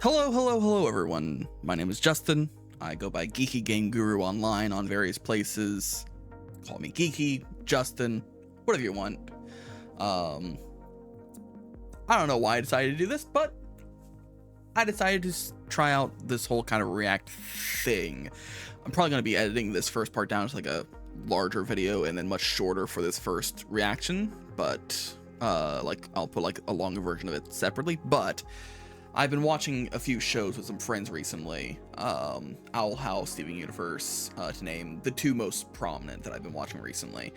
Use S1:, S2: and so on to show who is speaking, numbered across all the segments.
S1: Hello, everyone. My name is Justin. I go by geeky-game-guru online on various places. Call me Geeky, Justin, whatever you want. I don't know why I decided to do this, but I decided to try out this whole kind of React thing. I'm probably going to be editing this first part down to like a larger video and then much shorter for this first reaction, but like I'll put like a longer version of it separately. But I've been watching a few shows with some friends recently, Owl House, Steven Universe, to name the two most prominent that I've been watching recently.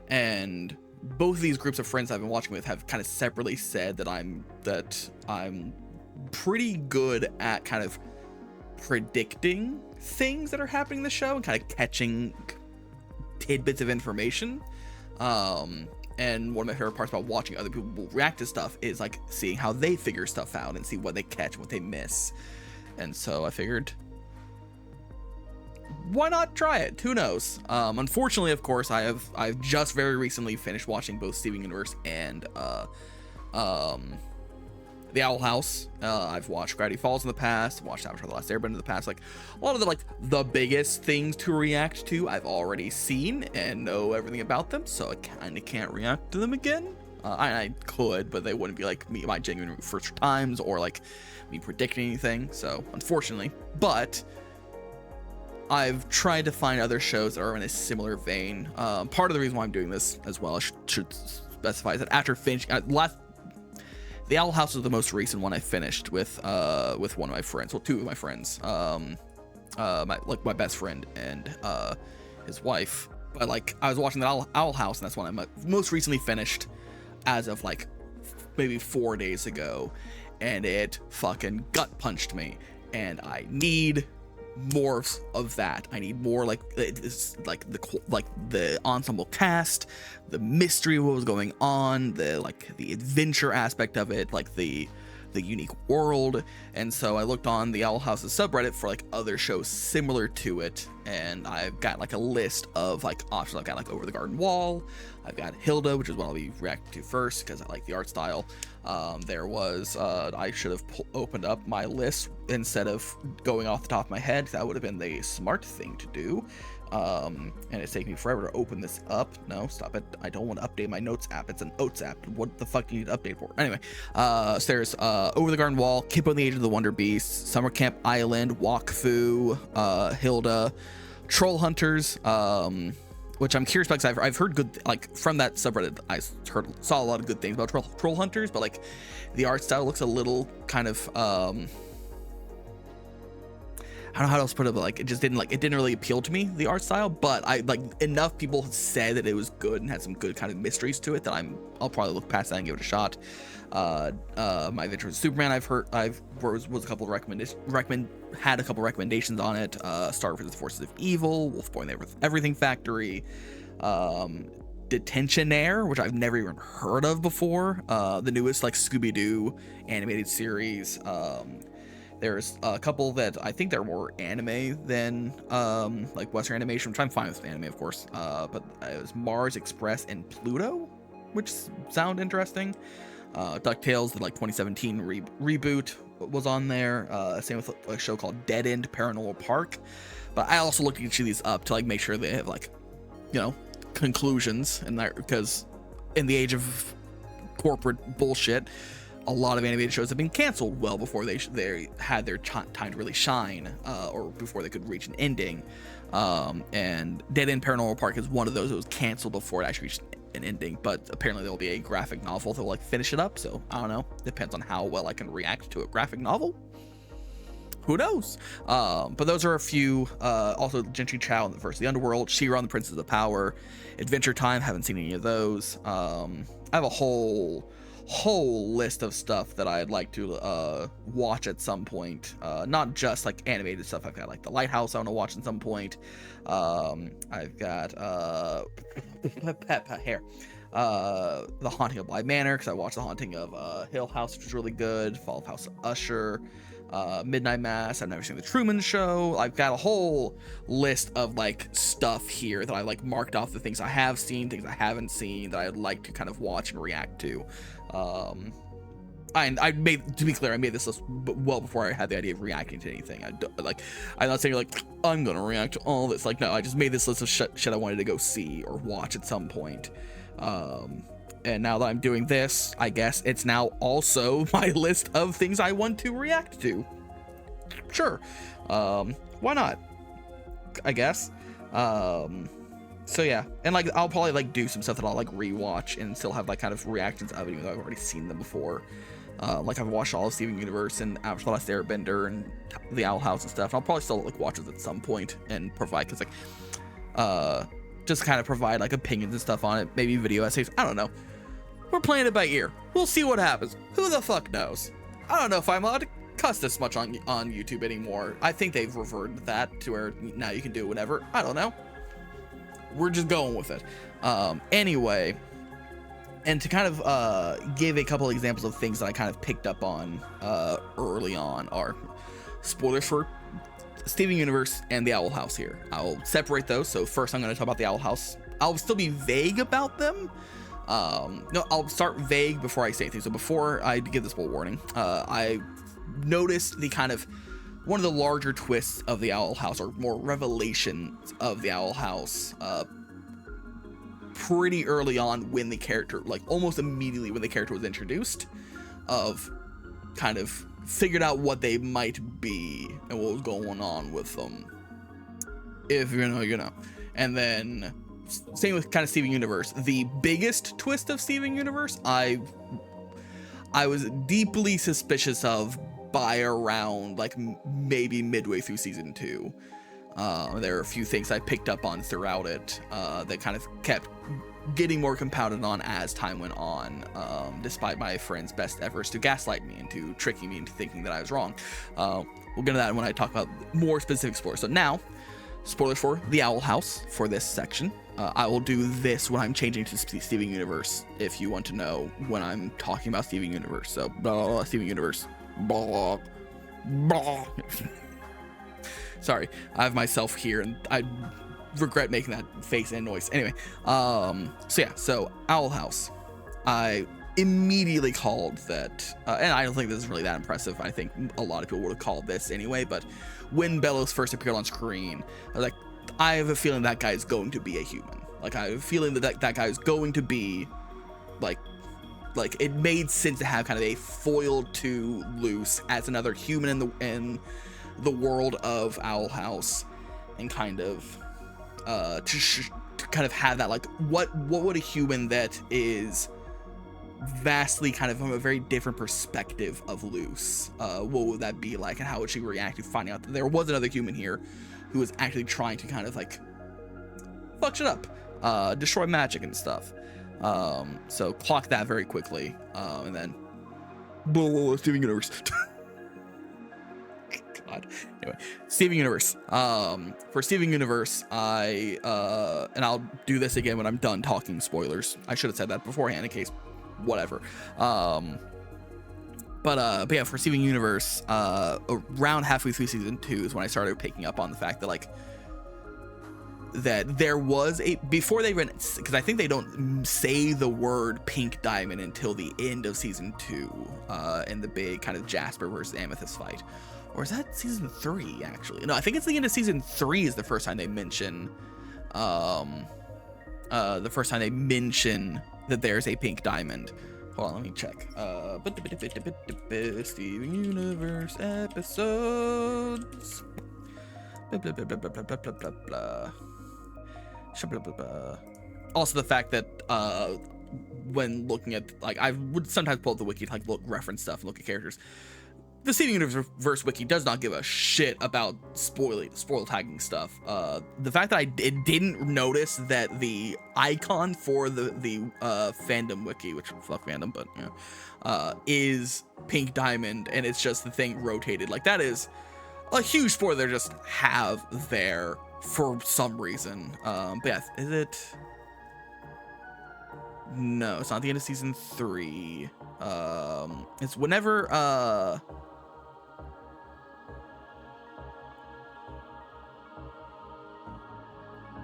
S1: And both of these groups of friends I've been watching with have kind of separately said that I'm pretty good at kind of predicting things that are happening in the show and kind of catching tidbits of information. And one of my favorite parts about watching other people react to stuff is like seeing how they figure stuff out and see what they catch, what they miss. And so I figured, why not try it? Who knows? Unfortunately, of course, I've just very recently finished watching both Steven Universe and The Owl House. I've watched Gravity Falls in the past, watched Avatar: The Last Airbender in the past. Like a lot of the biggest things to react to, I've already seen and know everything about them, so I kind of can't react to them again. I could, but they wouldn't be like my genuine first times or like me predicting anything. So unfortunately, but I've tried to find other shows that are in a similar vein. Part of the reason why I'm doing this as well, I should specify, is that after finishing The Owl House was the most recent one I finished with one of my friends, well, two of my friends, my best friend and his wife. But like I was watching the Owl House, and that's one I most recently finished as of like maybe 4 days ago, and it fucking gut punched me, and I need more of that. I need more like the ensemble cast, the mystery of what was going on, the adventure aspect of it, like the unique world. And so I looked on the Owl House's subreddit for like other shows similar to it, and I've got like a list of like options. I've got like Over the Garden Wall, I've got Hilda, which is what I'll be reacting to first because I like the art style. There was I should have opened up my list instead of going off the top of my head. That would have been the smart thing to do. And it's taking me forever to open this up. No, stop it. I don't want to update my notes app. It's an oats app. What the fuck do you need to update for? Anyway, so there's Over the Garden Wall, Kippo and the Age of the Wonder Beast, Summer Camp Island, Wakfu, Hilda, Troll Hunters, which I'm curious about because I've heard good, like from that subreddit, I saw a lot of good things about Troll Hunters, but like the art style looks a little kind of I don't know how else to put it, but like it didn't really appeal to me, the art style. But I like enough people said that it was good and had some good kind of mysteries to it that I'll probably look past that and give it a shot. My Adventure with Superman, was a couple of had a couple recommendations on it. Star vs. Forces of Evil, Wolf Boy and Everything Factory, Detentionaire, which I've never even heard of before. The newest like Scooby-Doo animated series. There's a couple that I think they're more anime than like Western animation, which I'm fine with anime, of course. But it was Mars Express and Pluto, which sound interesting. DuckTales, the like 2017 reboot was on there. Same with a show called Dead End Paranormal Park. But I also looked each of these up to like make sure they have like, you know, conclusions, and that because in the age of corporate bullshit, a lot of animated shows have been canceled well before they had their time to really shine, or before they could reach an ending. And Dead End Paranormal Park is one of those that was canceled before it actually reached an ending, but apparently there'll be a graphic novel that will like finish it up. So I don't know, depends on how well I can react to a graphic novel. Who knows? But those are a few. Also Gentry Chow and the First of the Underworld, She-Ra and the Princess of Power, Adventure Time, haven't seen any of those. I have a whole list of stuff that I'd like to watch at some point, not just like animated stuff. I've got like The Lighthouse I want to watch at some point. I've got The Haunting of Bly Manor, because I watched The Haunting of Hill House, which was really good. Fall of House Usher, Midnight Mass. I've never seen The Truman Show. I've got a whole list of like stuff here that I like marked off, the things I have seen, things I haven't seen that I'd like to kind of watch and react to. I made, to be clear, I made this list well before I had the idea of reacting to anything. I'm not saying like I'm gonna react to all this. Like, no, I just made this list of shit I wanted to go see or watch at some point. And now that I'm doing this, I guess it's now also my list of things I want to react to. Sure, why not? I guess. So yeah, and like I'll probably like do some stuff that I'll like rewatch and still have like kind of reactions of it, even though I've already seen them before. Like I've watched all of Steven Universe and Avatar: The Last Airbender and The Owl House and stuff. And I'll probably still like watch it at some point and provide, because like just kind of provide like opinions and stuff on it, maybe video essays. I don't know. We're playing it by ear. We'll see what happens. Who the fuck knows? I don't know if I'm allowed to cuss this much on YouTube anymore. I think they've reverted that to where now you can do whatever. I don't know. We're just going with it. Anyway, and to kind of give a couple examples of things that I kind of picked up on early on are spoilers for Steven Universe and The Owl House here. I'll separate those. So first I'm going to talk about The Owl House. I'll still be vague about them. No, I'll start vague before I say anything. So before I give this spoiler warning, I noticed the kind of one of the larger twists of The Owl House, or more revelations of The Owl House, pretty early on when the character, like almost immediately when the character was introduced, of kind of figured out what they might be and what was going on with them. If you know, you know. And then same with kind of Steven Universe. The biggest twist of Steven Universe, I was deeply suspicious of by around like maybe midway through season 2. There are a few things I picked up on throughout it that kind of kept getting more compounded on as time went on, despite my friend's best efforts to gaslight me into tricking me into thinking that I was wrong. We'll get to that when I talk about more specific spoilers. So now, spoilers for The Owl House for this section. I will do this when I'm changing to Steven Universe, if you want to know when I'm talking about Steven Universe. So, blah, blah, blah, Steven Universe. Blah, blah. Sorry, I have myself here, and I regret making that face and noise. Anyway, so Owl House. I immediately called that, and I don't think this is really that impressive. I think a lot of people would have called this anyway, but when Bellows first appeared on screen, I was like, I have a feeling that guy is going to be a human. Like, I have a feeling that that guy is going to be, like it made sense to have kind of a foil to Luce as another human in the world of Owl House, and kind of to kind of have that, like, what would a human that is vastly kind of from a very different perspective of Luce, what would that be like, and how would she react to finding out that there was another human here who was actually trying to kind of like fuck shit up, destroy magic and stuff. So clock that very quickly, and then Steven Universe. God. Anyway, Steven Universe. For Steven Universe, and I'll do this again when I'm done talking spoilers. I should have said that beforehand in case whatever. But yeah, for Steven Universe, around halfway through season 2 is when I started picking up on the fact that, like, that there was before they went, because I think they don't say the word pink diamond until the end of season 2, in the big kind of Jasper versus Amethyst fight. Or is that season 3, actually? No, I think it's the end of season 3 is the first time they mention, that there's a pink diamond. Hold on, let me check. Steven Universe episodes. Also, the fact that when looking at, like, I would sometimes pull up the wiki to like look reference stuff and look at characters. The Steven Universe wiki does not give a shit about spoil tagging stuff. The fact that I didn't notice that the icon for the fandom wiki, which fuck fandom, but you know, is pink diamond, and it's just the thing rotated. Like, that is a huge spoiler they just have there for some reason. But yeah, is it? No, it's not the end of season 3. It's whenever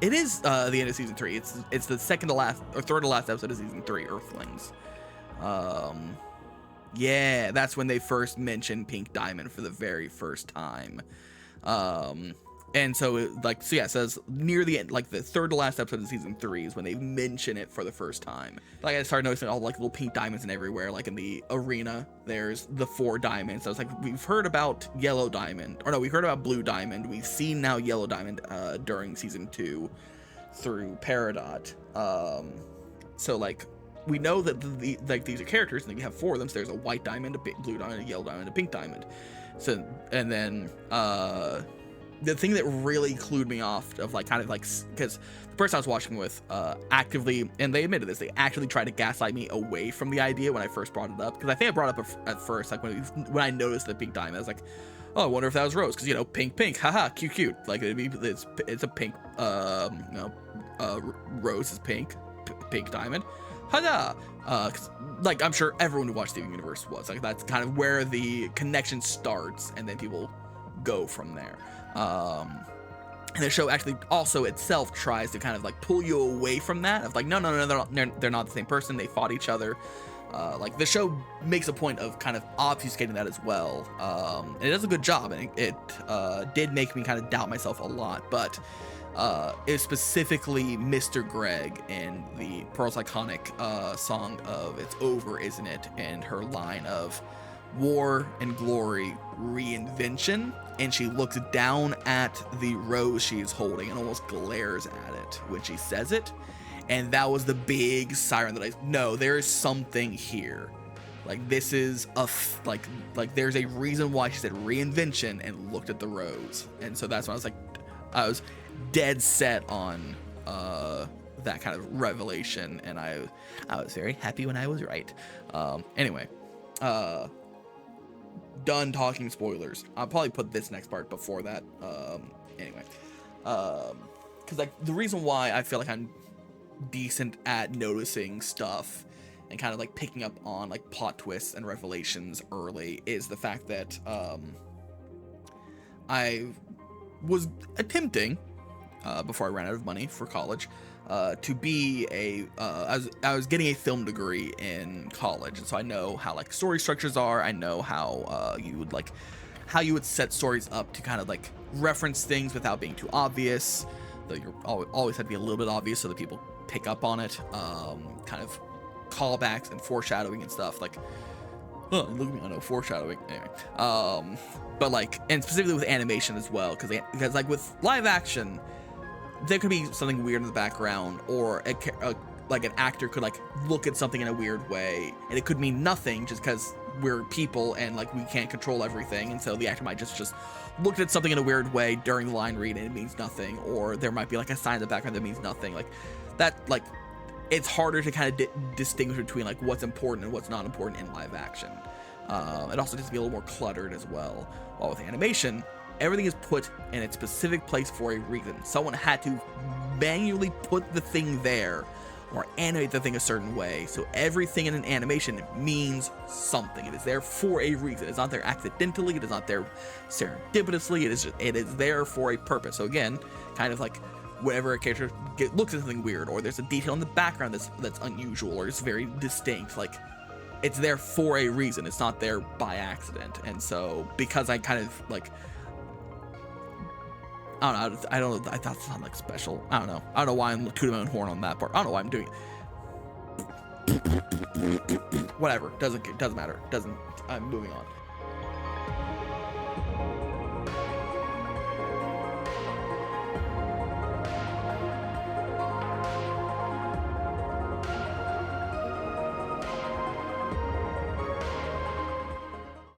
S1: it is the end of season 3. It's the second to last or third to last episode of season 3, Earthlings. Yeah, that's when they first mentioned Pink Diamond for the very first time. And so it says near the end, like the third to last episode of season 3 is when they mention it for the first time. Like I started noticing all like little pink diamonds and everywhere, like in the arena, there's the 4 diamonds. I was like, we've heard about yellow diamond, or no, we've heard about blue diamond. We've seen now yellow diamond, during season 2 through Peridot. So like, we know that these are characters, and we have 4 of them. So there's a white diamond, a blue diamond, a yellow diamond, a pink diamond. So, and then, the thing that really clued me off of like, kind of like, because the person I was watching with, actively, and they admitted this, they actually tried to gaslight me away from the idea when I first brought it up. Because I think I brought it up at first, like when I noticed the pink diamond, I was like, oh, I wonder if that was Rose, because, you know, pink, haha, cute. Like, it's a pink, Rose is pink diamond. Hada! Like, I'm sure everyone who watched Steven Universe was. Like, that's kind of where the connection starts, and then people go from there. And the show actually also itself tries to kind of like pull you away from that. Of like, no, they're not the same person. They fought each other. Like, the show makes a point of kind of obfuscating that as well. And it does a good job, and it did make me kind of doubt myself a lot, but is specifically Mr. Greg in the Pearl's iconic song of It's Over, Isn't It? And her line of war and glory reinvention, and she looks down at the rose she is holding and almost glares at it when she says it. And that was the big siren that I know there is something here. Like, this is like there's a reason why she said reinvention and looked at the rose. And so that's when I was dead set on that kind of revelation, and I was very happy when I was right. Anyway, done talking spoilers. I'll probably put this next part before that. Anyway, because like the reason why I feel like I'm decent at noticing stuff and kind of like picking up on like plot twists and revelations early is the fact that I was attempting before I ran out of money for college to be I was getting a film degree in college, and so I know how like story structures are. I know how you would set stories up to kind of like reference things without being too obvious, though you're always have to be a little bit obvious so that people pick up on it. Kind of callbacks and foreshadowing and stuff like, look at me, I know foreshadowing. Anyway, but like, and specifically with animation as well, because like with live action, there could be something weird in the background, or like an actor could like look at something in a weird way, and it could mean nothing just because we're people and like we can't control everything, and so the actor might just look at something in a weird way during the line read and it means nothing, or there might be like a sign in the background that means nothing. Like that, like it's harder to kind of distinguish between like what's important and what's not important in live action. It also tends to be a little more cluttered as well. While with animation, everything is put in its specific place for a reason. Someone had to manually put the thing there or animate the thing a certain way. So everything in an animation means something. It is there for a reason. It's not there accidentally. It is not there serendipitously. It is there for a purpose. So again, kind of like whenever a character looks at something weird, or there's a detail in the background that's unusual, or it's very distinct, like it's there for a reason. It's not there by accident. And so because I kind of like, I don't know. I thought it sounded like special. I don't know why I'm tooting my own horn on that part. I don't know why I'm doing it. Whatever. Doesn't matter. I'm moving on.